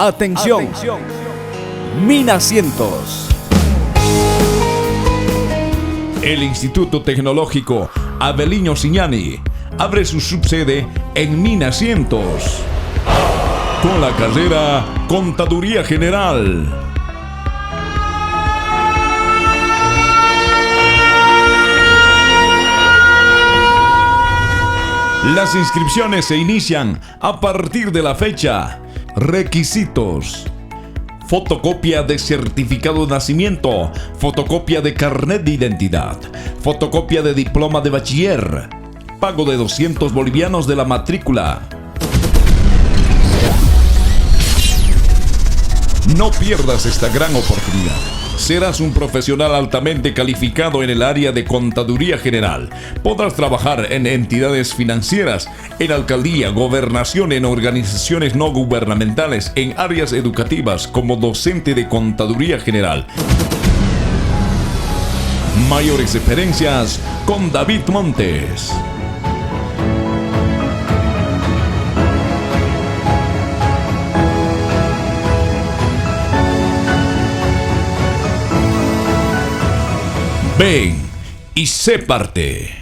Atención. Mina Cientos. El Instituto Tecnológico Avelino Cignani abre su subsede en Mina Cientos con la carrera Contaduría General. Las inscripciones se inician a partir de la fecha. Requisitos: fotocopia de certificado de nacimiento, fotocopia de carnet de identidad, fotocopia de diploma de bachiller, pago de 200 bolivianos de la matrícula. No pierdas esta gran oportunidad. Serás un profesional altamente calificado en el área de Contaduría General. Podrás trabajar en entidades financieras, en alcaldía, gobernación, en organizaciones no gubernamentales, en áreas educativas como docente de Contaduría General. Mayores referencias con David Montes. Ven y sé parte.